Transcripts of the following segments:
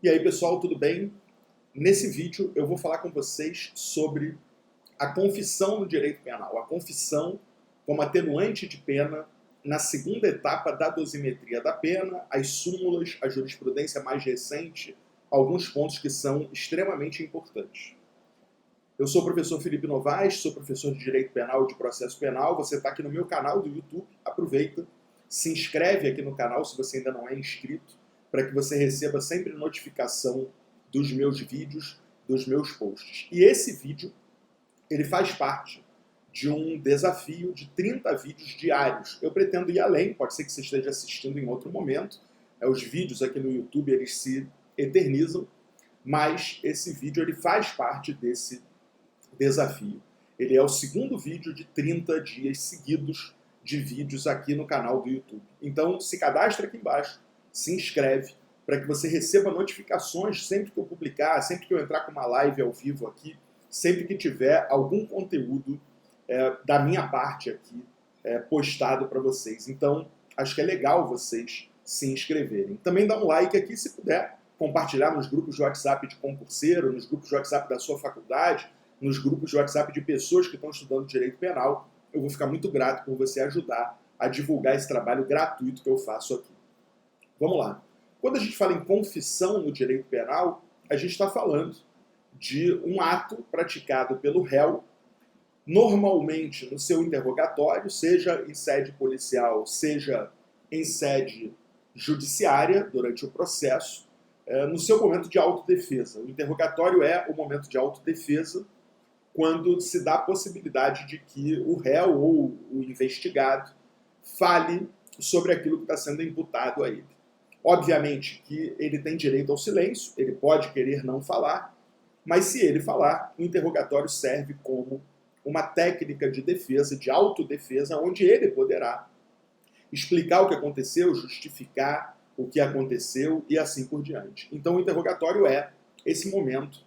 E aí, pessoal, tudo bem? Nesse vídeo eu vou falar com vocês sobre a confissão no direito penal, a confissão como atenuante de pena na segunda etapa da dosimetria da pena, as súmulas, a jurisprudência mais recente, alguns pontos que são extremamente importantes. Eu sou o professor Felipe Novaes, sou professor de Direito Penal e de Processo Penal. Você está aqui no meu canal do YouTube, aproveita, se inscreve aqui no canal se você ainda não é inscrito, para que você receba sempre notificação dos meus vídeos, dos meus posts. E esse vídeo, ele faz parte de um desafio de 30 vídeos diários. Eu pretendo ir além, pode ser que você esteja assistindo em outro momento. Os vídeos aqui no YouTube, eles se eternizam, mas esse vídeo ele faz parte desse desafio. Ele é o segundo vídeo de 30 dias seguidos de vídeos aqui no canal do YouTube. Então, se cadastra aqui embaixo, se inscreve, para que você receba notificações sempre que eu publicar, sempre que eu entrar com uma live ao vivo aqui, sempre que tiver algum conteúdo da minha parte aqui postado para vocês. Então, acho que é legal vocês se inscreverem. Também dá um like aqui, se puder, compartilhar nos grupos de WhatsApp de concurseiro, nos grupos de WhatsApp da sua faculdade, nos grupos de WhatsApp de pessoas que estão estudando Direito Penal. Eu vou ficar muito grato por você ajudar a divulgar esse trabalho gratuito que eu faço aqui. Vamos lá. Quando a gente fala em confissão no direito penal, a gente está falando de um ato praticado pelo réu, normalmente no seu interrogatório, seja em sede policial, seja em sede judiciária, durante o processo, no seu momento de autodefesa. O interrogatório é o momento de autodefesa, quando se dá a possibilidade de que o réu ou o investigado fale sobre aquilo que está sendo imputado a ele. Obviamente que ele tem direito ao silêncio, ele pode querer não falar, mas se ele falar, o interrogatório serve como uma técnica de defesa, de autodefesa, onde ele poderá explicar o que aconteceu, justificar o que aconteceu e assim por diante. Então o interrogatório é esse momento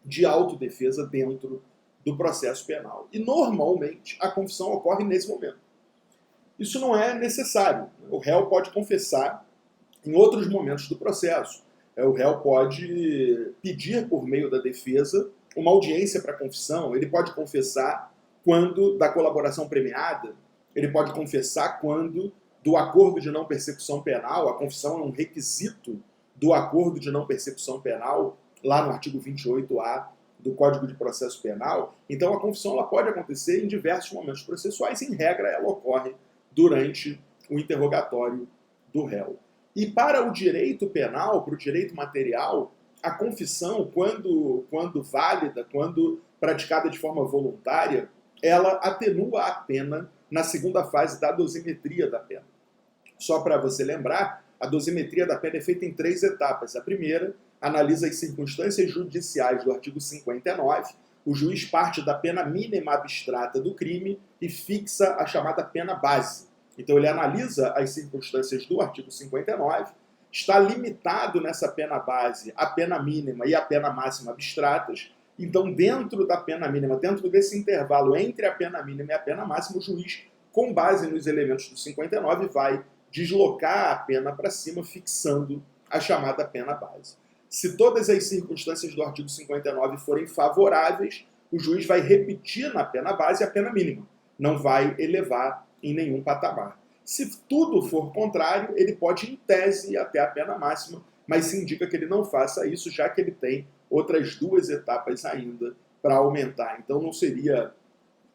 de autodefesa dentro do processo penal. E normalmente a confissão ocorre nesse momento. Isso não é necessário. O réu pode confessar em outros momentos do processo. O réu pode pedir por meio da defesa uma audiência para confissão, ele pode confessar quando da colaboração premiada, ele pode confessar quando do acordo de não persecução penal. A confissão é um requisito do acordo de não persecução penal, lá no artigo 28A do Código de Processo Penal. Então a confissão ela pode acontecer em diversos momentos processuais, em regra ela ocorre durante o interrogatório do réu. E para o direito penal, para o direito material, a confissão, quando válida, quando praticada de forma voluntária, ela atenua a pena na segunda fase da dosimetria da pena. Só para você lembrar, a dosimetria da pena é feita em 3 etapas. A primeira analisa as circunstâncias judiciais do artigo 59, o juiz parte da pena mínima abstrata do crime e fixa a chamada pena base. Então ele analisa as circunstâncias do artigo 59, está limitado nessa pena base a pena mínima e a pena máxima abstratas. Então dentro da pena mínima, dentro desse intervalo entre a pena mínima e a pena máxima, o juiz, com base nos elementos do 59, vai deslocar a pena para cima, fixando a chamada pena base. Se todas as circunstâncias do artigo 59 forem favoráveis, o juiz vai repetir na pena base a pena mínima, não vai elevar em nenhum patamar. Se tudo for contrário, ele pode, em tese, ir até a pena máxima, mas se indica que ele não faça isso, já que ele tem outras 2 etapas ainda para aumentar. Então não seria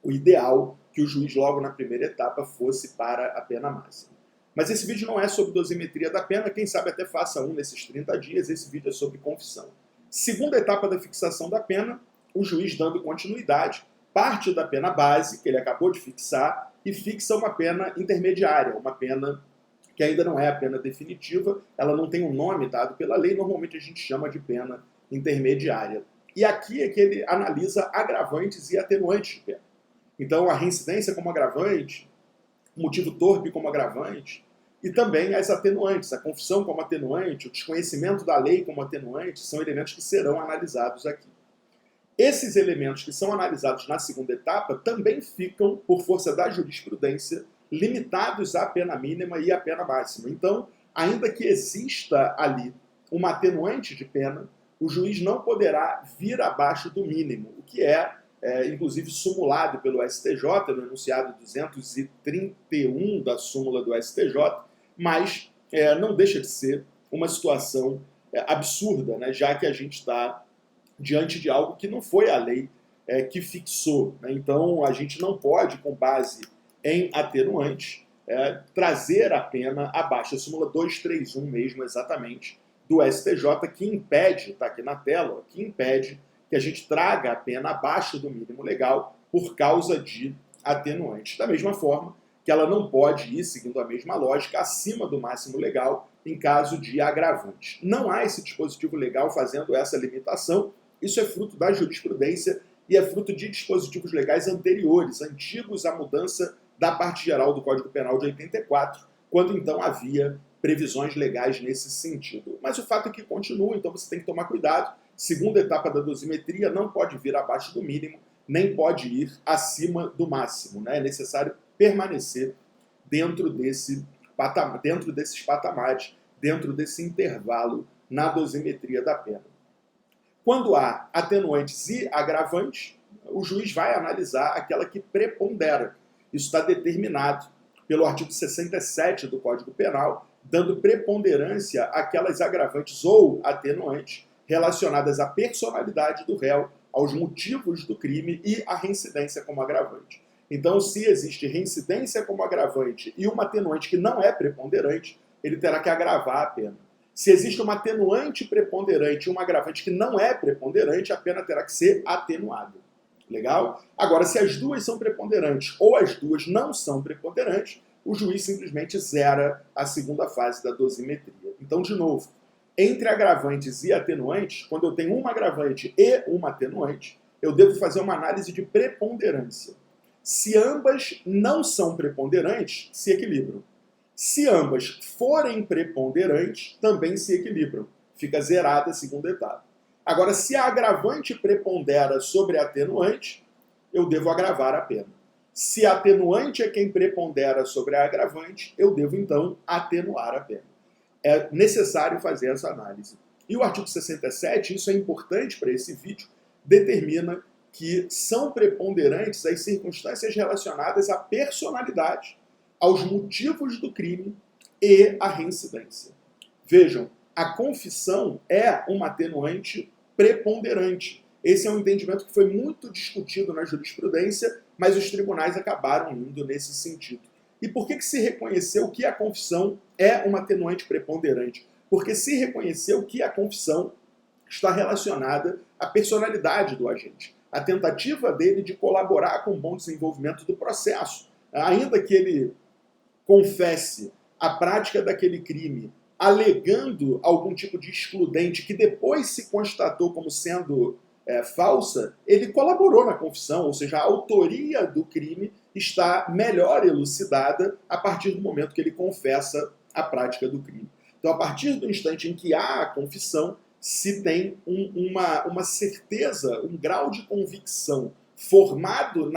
o ideal que o juiz, logo na primeira etapa, fosse para a pena máxima. Mas esse vídeo não é sobre dosimetria da pena, quem sabe até faça um nesses 30 dias, esse vídeo é sobre confissão. Segunda etapa da fixação da pena, o juiz dando continuidade, parte da pena base, que ele acabou de fixar, e fixa uma pena intermediária, uma pena que ainda não é a pena definitiva, ela não tem um nome dado pela lei, normalmente a gente chama de pena intermediária. E aqui é que ele analisa agravantes e atenuantes de pena. Então a reincidência como agravante, o motivo torpe como agravante, e também as atenuantes, a confissão como atenuante, o desconhecimento da lei como atenuante, são elementos que serão analisados aqui. Esses elementos que são analisados na segunda etapa também ficam, por força da jurisprudência, limitados à pena mínima e à pena máxima. Então, ainda que exista ali uma atenuante de pena, o juiz não poderá vir abaixo do mínimo, o que inclusive simulado pelo STJ, no enunciado 231 da súmula do STJ, mas não deixa de ser uma situação absurda, né, já que a gente está diante de algo que não foi a lei que fixou. Né? Então, a gente não pode, com base em atenuantes, trazer a pena abaixo. A súmula 231 mesmo, exatamente, do STJ, que impede, está aqui na tela, que impede que a gente traga a pena abaixo do mínimo legal por causa de atenuantes. Da mesma forma que ela não pode ir, seguindo a mesma lógica, acima do máximo legal em caso de agravantes. Não há esse dispositivo legal fazendo essa limitação. Isso é fruto da jurisprudência e é fruto de dispositivos legais anteriores, antigos à mudança da parte geral do Código Penal de 84, quando então havia previsões legais nesse sentido. Mas o fato é que continua, então você tem que tomar cuidado. Segunda etapa da dosimetria não pode vir abaixo do mínimo, nem pode ir acima do máximo. Né? É necessário permanecer dentro desses patamares, dentro desse intervalo na dosimetria da pena. Quando há atenuantes e agravantes, o juiz vai analisar aquela que prepondera. Isso está determinado pelo artigo 67 do Código Penal, dando preponderância àquelas agravantes ou atenuantes relacionadas à personalidade do réu, aos motivos do crime e à reincidência como agravante. Então, se existe reincidência como agravante e uma atenuante que não é preponderante, ele terá que agravar a pena. Se existe uma atenuante preponderante e uma agravante que não é preponderante, a pena terá que ser atenuada. Legal? Agora, se as duas são preponderantes ou as duas não são preponderantes, o juiz simplesmente zera a segunda fase da dosimetria. Então, de novo, entre agravantes e atenuantes, quando eu tenho uma agravante e uma atenuante, eu devo fazer uma análise de preponderância. Se ambas não são preponderantes, se equilibram. Se ambas forem preponderantes, também se equilibram. Fica zerada a segunda etapa. Agora, se a agravante prepondera sobre a atenuante, eu devo agravar a pena. Se a atenuante é quem prepondera sobre a agravante, eu devo, então, atenuar a pena. É necessário fazer essa análise. E o artigo 67, isso é importante para esse vídeo, determina que são preponderantes as circunstâncias relacionadas à personalidade, aos motivos do crime e à reincidência. Vejam, a confissão é uma atenuante preponderante. Esse é um entendimento que foi muito discutido na jurisprudência, mas os tribunais acabaram indo nesse sentido. E por que se reconheceu que a confissão é uma atenuante preponderante? Porque se reconheceu que a confissão está relacionada à personalidade do agente, à tentativa dele de colaborar com o bom desenvolvimento do processo. Ainda que ele confesse a prática daquele crime alegando algum tipo de excludente que depois se constatou como sendo falsa, ele colaborou na confissão, ou seja, a autoria do crime está melhor elucidada a partir do momento que ele confessa a prática do crime. Então, a partir do instante em que há a confissão, se tem uma certeza, um grau de convicção formado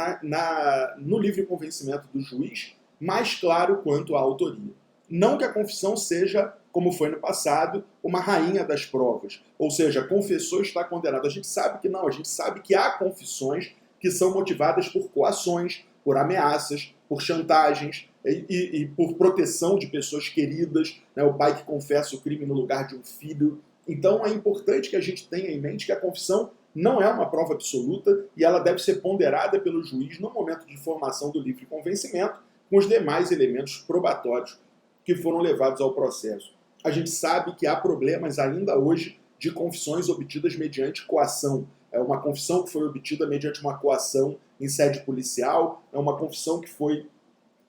no livre convencimento do juiz, mais claro quanto à autoria. Não que a confissão seja, como foi no passado, uma rainha das provas. Ou seja, confessou está condenado. A gente sabe que não, a gente sabe que há confissões que são motivadas por coações, por ameaças, por chantagens e por proteção de pessoas queridas, né? O pai que confessa o crime no lugar de um filho. Então é importante que a gente tenha em mente que a confissão não é uma prova absoluta e ela deve ser ponderada pelo juiz no momento de formação do livre convencimento com os demais elementos probatórios que foram levados ao processo. A gente sabe que há problemas ainda hoje de confissões obtidas mediante coação. É uma confissão que foi obtida mediante uma coação em sede policial, é uma confissão que foi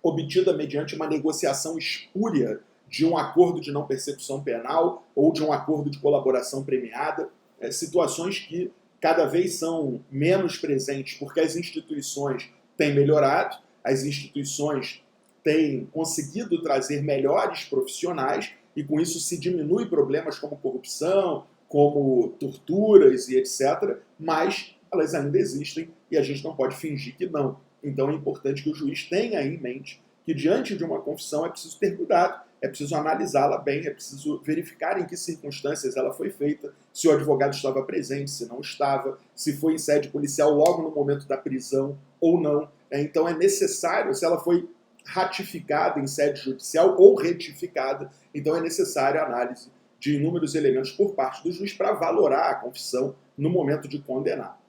obtida mediante uma negociação espúria de um acordo de não persecução penal ou de um acordo de colaboração premiada, situações que cada vez são menos presentes porque as instituições têm melhorado, as instituições têm conseguido trazer melhores profissionais e com isso se diminui problemas como corrupção, como torturas e etc., mas elas ainda existem e a gente não pode fingir que não. Então é importante que o juiz tenha em mente que diante de uma confissão é preciso ter cuidado é preciso analisá-la bem, é preciso verificar em que circunstâncias ela foi feita, se o advogado estava presente, se não estava, se foi em sede policial logo no momento da prisão ou não. Então é necessário, se ela foi ratificada em sede judicial ou retificada, então é necessária a análise de inúmeros elementos por parte do juiz para valorar a confissão no momento de condenar.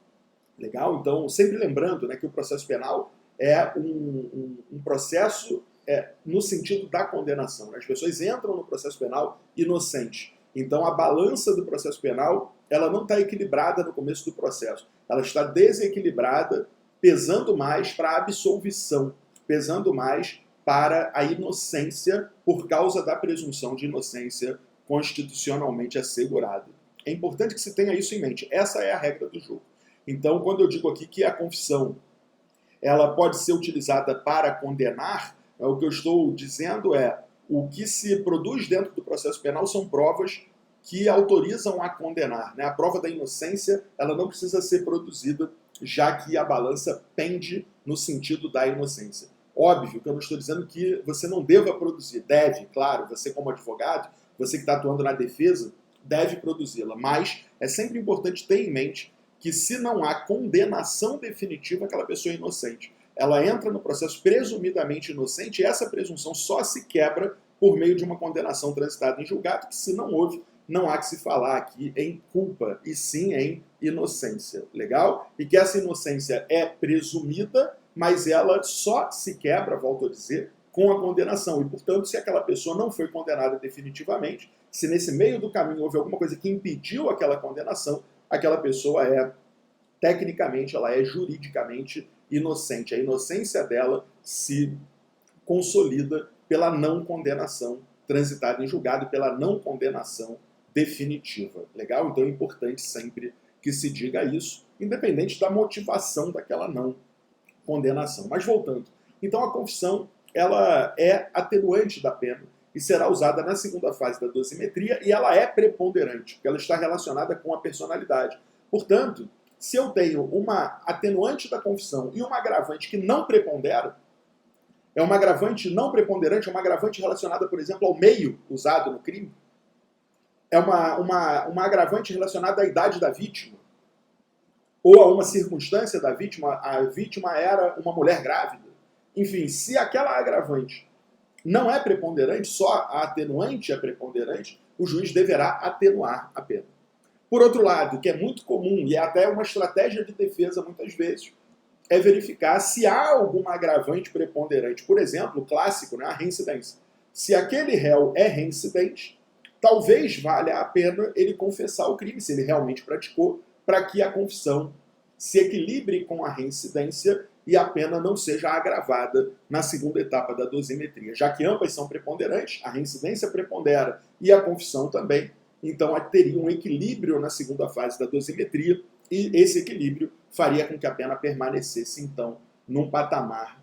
Legal? Então, sempre lembrando, né, que o processo penal é um processo no sentido da condenação. As pessoas entram no processo penal inocentes. Então, a balança do processo penal ela não está equilibrada no começo do processo. Ela está desequilibrada, pesando mais para a absolvição, pesando mais para a inocência por causa da presunção de inocência constitucionalmente assegurada. É importante que se tenha isso em mente. Essa é a regra do jogo. Então, quando eu digo aqui que a confissão ela pode ser utilizada para condenar, o que eu estou dizendo é o que se produz dentro do processo penal são provas que autorizam a condenar. Né? A prova da inocência ela não precisa ser produzida, já que a balança pende no sentido da inocência. Óbvio que eu não estou dizendo que você não deva produzir. Deve, claro, você como advogado, você que está atuando na defesa, deve produzi-la. Mas é sempre importante ter em mente que se não há condenação definitiva, aquela pessoa é inocente. Ela entra no processo presumidamente inocente e essa presunção só se quebra por meio de uma condenação transitada em julgado, que se não houve, não há que se falar aqui em culpa, e sim em inocência. Legal? E que essa inocência é presumida, mas ela só se quebra, volto a dizer, com a condenação. E, portanto, se aquela pessoa não foi condenada definitivamente, se nesse meio do caminho houve alguma coisa que impediu aquela condenação, aquela pessoa tecnicamente, ela é juridicamente inocente. A inocência dela se consolida pela não condenação transitada em julgado, pela não condenação definitiva. Legal? Então é importante sempre que se diga isso, independente da motivação daquela não condenação. Mas voltando, então a confissão ela é atenuante da pena e será usada na segunda fase da dosimetria e ela é preponderante, porque ela está relacionada com a personalidade. Portanto, se eu tenho uma atenuante da confissão e uma agravante que não prepondera, é uma agravante não preponderante, é uma agravante relacionada, por exemplo, ao meio usado no crime, é uma agravante relacionada à idade da vítima, ou a uma circunstância da vítima, a vítima era uma mulher grávida. Enfim, se aquela agravante não é preponderante, só a atenuante é preponderante, o juiz deverá atenuar a pena. Por outro lado, que é muito comum, e é até uma estratégia de defesa muitas vezes, é verificar se há alguma agravante preponderante. Por exemplo, o clássico, né, a reincidência. Se aquele réu é reincidente, talvez valha a pena ele confessar o crime, se ele realmente praticou, para que a confissão se equilibre com a reincidência e a pena não seja agravada na segunda etapa da dosimetria. Já que ambas são preponderantes, a reincidência prepondera e a confissão também, então teria um equilíbrio na segunda fase da dosimetria e esse equilíbrio faria com que a pena permanecesse, então, num patamar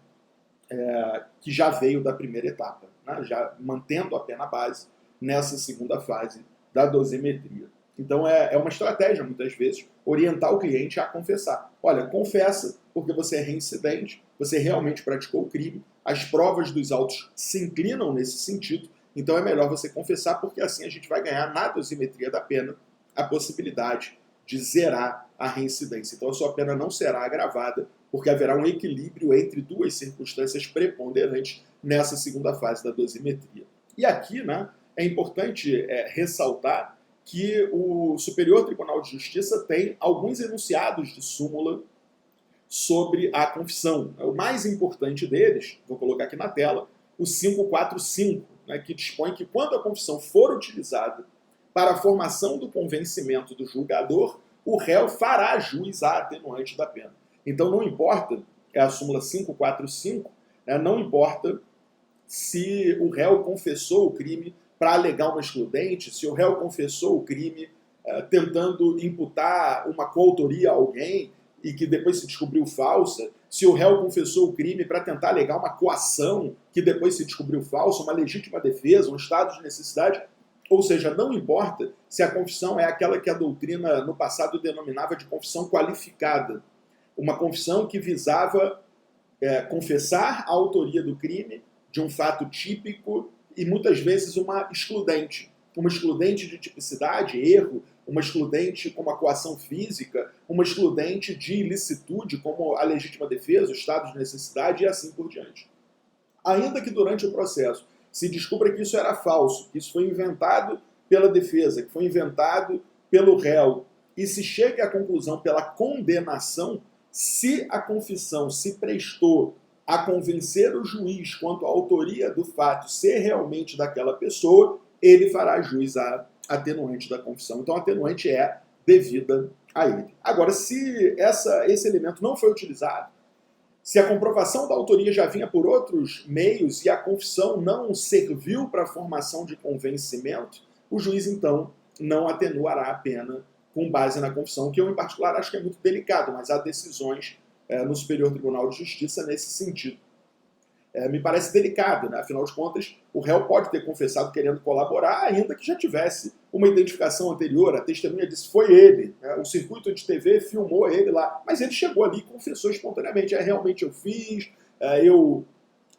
que já veio da primeira etapa, né? Já mantendo a pena base nessa segunda fase da dosimetria. Então é uma estratégia, muitas vezes, orientar o cliente a confessar. Olha, confessa, porque você é reincidente, você realmente praticou o crime, as provas dos autos se inclinam nesse sentido, então é melhor você confessar, porque assim a gente vai ganhar na dosimetria da pena a possibilidade de zerar a reincidência. Então a sua pena não será agravada, porque haverá um equilíbrio entre duas circunstâncias preponderantes nessa segunda fase da dosimetria. E aqui, né, é importante ressaltar que o Superior Tribunal de Justiça tem alguns enunciados de súmula sobre a confissão. O mais importante deles, vou colocar aqui na tela, o 545, né, que dispõe que quando a confissão for utilizada para a formação do convencimento do julgador, o réu fará jus à atenuante da pena. Então não importa, é a súmula 545, né, não importa se o réu confessou o crime para alegar uma excludente, se o réu confessou o crime tentando imputar uma coautoria a alguém e que depois se descobriu falsa, se o réu confessou o crime para tentar alegar uma coação que depois se descobriu falsa, uma legítima defesa, um estado de necessidade, ou seja, não importa se a confissão é aquela que a doutrina no passado denominava de confissão qualificada, uma confissão que visava confessar a autoria do crime de um fato típico e muitas vezes uma excludente. Uma excludente de tipicidade, erro, uma excludente como a coação física, uma excludente de ilicitude, como a legítima defesa, o estado de necessidade e assim por diante. Ainda que durante o processo se descubra que isso era falso, que isso foi inventado pela defesa, que foi inventado pelo réu, e se chegue à conclusão pela condenação, se a confissão se prestou a convencer o juiz quanto à autoria do fato ser realmente daquela pessoa, ele fará jus à atenuante da confissão. Então, a atenuante é devida a ele. Agora, se esse elemento não foi utilizado, se a comprovação da autoria já vinha por outros meios e a confissão não serviu para a formação de convencimento, o juiz, então, não atenuará a pena com base na confissão, que eu, em particular, acho que é muito delicado, mas há decisões no Superior Tribunal de Justiça nesse sentido. Me parece delicado, né? Afinal de contas, o réu pode ter confessado querendo colaborar, ainda que já tivesse uma identificação anterior, a testemunha disse foi ele, né? O circuito de TV filmou ele lá, mas ele chegou ali e confessou espontaneamente, realmente eu fiz, eu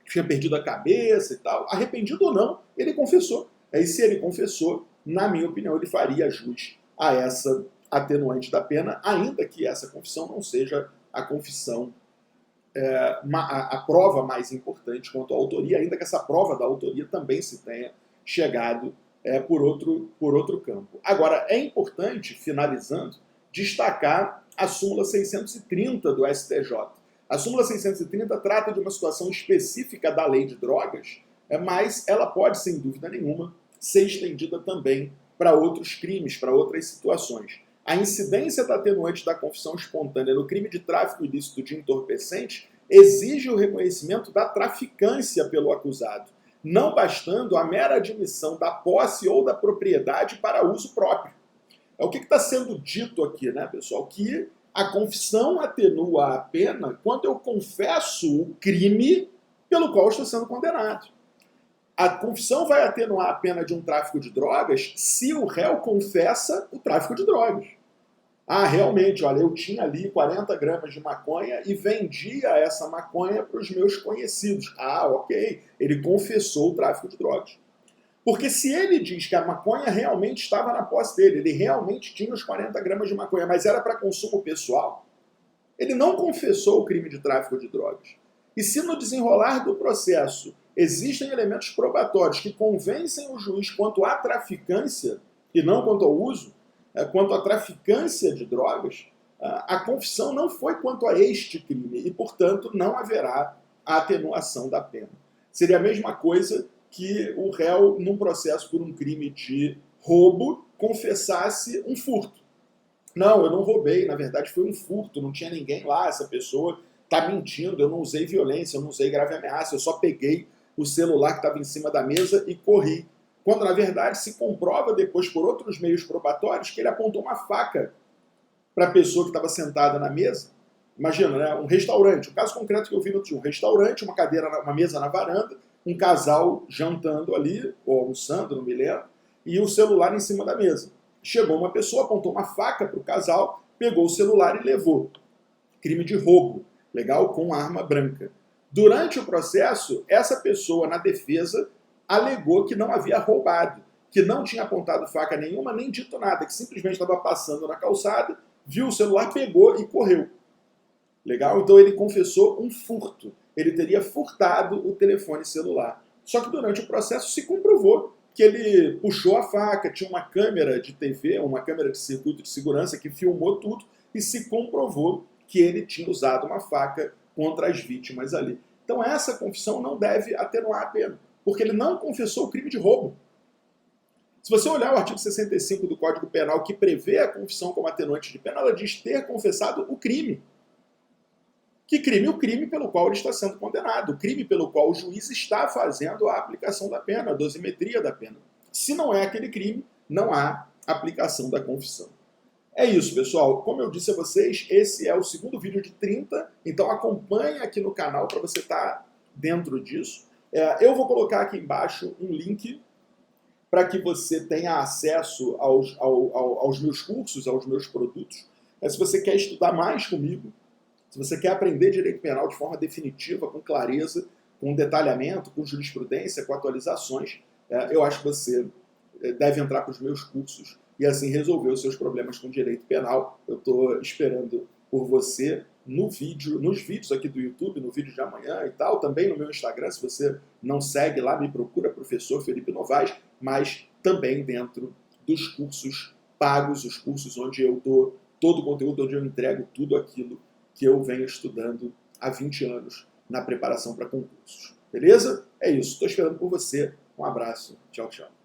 tinha perdido a cabeça e tal, arrependido ou não, ele confessou. E se ele confessou, na minha opinião, ele faria jus a essa atenuante da pena, ainda que essa confissão não seja a confissão, a prova mais importante quanto à autoria, ainda que essa prova da autoria também se tenha chegado por outro campo. Agora, é importante, finalizando, destacar a súmula 630 do STJ. A súmula 630 trata de uma situação específica da lei de drogas, mas ela pode, sem dúvida nenhuma, ser estendida também para outros crimes, para outras situações. A incidência da atenuante da confissão espontânea no crime de tráfico ilícito de entorpecentes exige o reconhecimento da traficância pelo acusado, não bastando a mera admissão da posse ou da propriedade para uso próprio. O que está sendo dito aqui, né, pessoal? Que a confissão atenua a pena quando eu confesso o crime pelo qual estou sendo condenado. A confissão vai atenuar a pena de um tráfico de drogas se o réu confessa o tráfico de drogas. Realmente, olha, eu tinha ali 40 gramas de maconha e vendia essa maconha para os meus conhecidos. Ok, ele confessou o tráfico de drogas. Porque se ele diz que a maconha realmente estava na posse dele, ele realmente tinha os 40 gramas de maconha, mas era para consumo pessoal, ele não confessou o crime de tráfico de drogas. E se no desenrolar do processo existem elementos probatórios que convencem o juiz quanto à traficância, e não quanto ao uso, quanto à traficância de drogas, a confissão não foi quanto a este crime e, portanto, não haverá a atenuação da pena. Seria a mesma coisa que o réu, num processo por um crime de roubo, confessasse um furto. Não, eu não roubei, na verdade foi um furto, não tinha ninguém lá, essa pessoa está mentindo, eu não usei violência, eu não usei grave ameaça, eu só peguei o celular que estava em cima da mesa e corri. Quando, na verdade, se comprova depois por outros meios probatórios que ele apontou uma faca para a pessoa que estava sentada na mesa. Imagina, né? Um restaurante. O caso concreto que eu vi no dia, um restaurante, uma cadeira, uma mesa na varanda, um casal jantando ali, ou almoçando, não me lembro, e o celular em cima da mesa. Chegou uma pessoa, apontou uma faca para o casal, pegou o celular e levou. Crime de roubo, legal? Com arma branca. Durante o processo, essa pessoa, na defesa, alegou que não havia roubado, que não tinha apontado faca nenhuma, nem dito nada, que simplesmente estava passando na calçada, viu o celular, pegou e correu. Legal? Então ele confessou um furto. Ele teria furtado o telefone celular. Só que durante o processo se comprovou que ele puxou a faca, tinha uma câmera de TV, uma câmera de circuito de segurança que filmou tudo e se comprovou que ele tinha usado uma faca contra as vítimas ali. Então essa confissão não deve atenuar a pena, porque ele não confessou o crime de roubo. Se você olhar o artigo 65 do Código Penal, que prevê a confissão como atenuante de pena, ela diz ter confessado o crime. Que crime? O crime pelo qual ele está sendo condenado, o crime pelo qual o juiz está fazendo a aplicação da pena, a dosimetria da pena. Se não é aquele crime, não há aplicação da confissão. É isso, pessoal. Como eu disse a vocês, esse é o segundo vídeo de 30, então acompanhe aqui no canal para você estar dentro disso. Eu vou colocar aqui embaixo um link para que você tenha acesso aos meus cursos, aos meus produtos. Se você quer estudar mais comigo, se você quer aprender direito penal de forma definitiva, com clareza, com detalhamento, com jurisprudência, com atualizações, eu acho que você deve entrar para os meus cursos e assim resolver os seus problemas com direito penal. Eu estou esperando por você nos vídeos aqui do YouTube, no vídeo de amanhã e tal, também no meu Instagram, se você não segue lá, me procura, professor Felipe Novaes, mas também dentro dos cursos pagos, os cursos onde eu dou todo o conteúdo, onde eu entrego tudo aquilo que eu venho estudando há 20 anos na preparação para concursos. Beleza? É isso. Estou esperando por você. Um abraço. Tchau, tchau.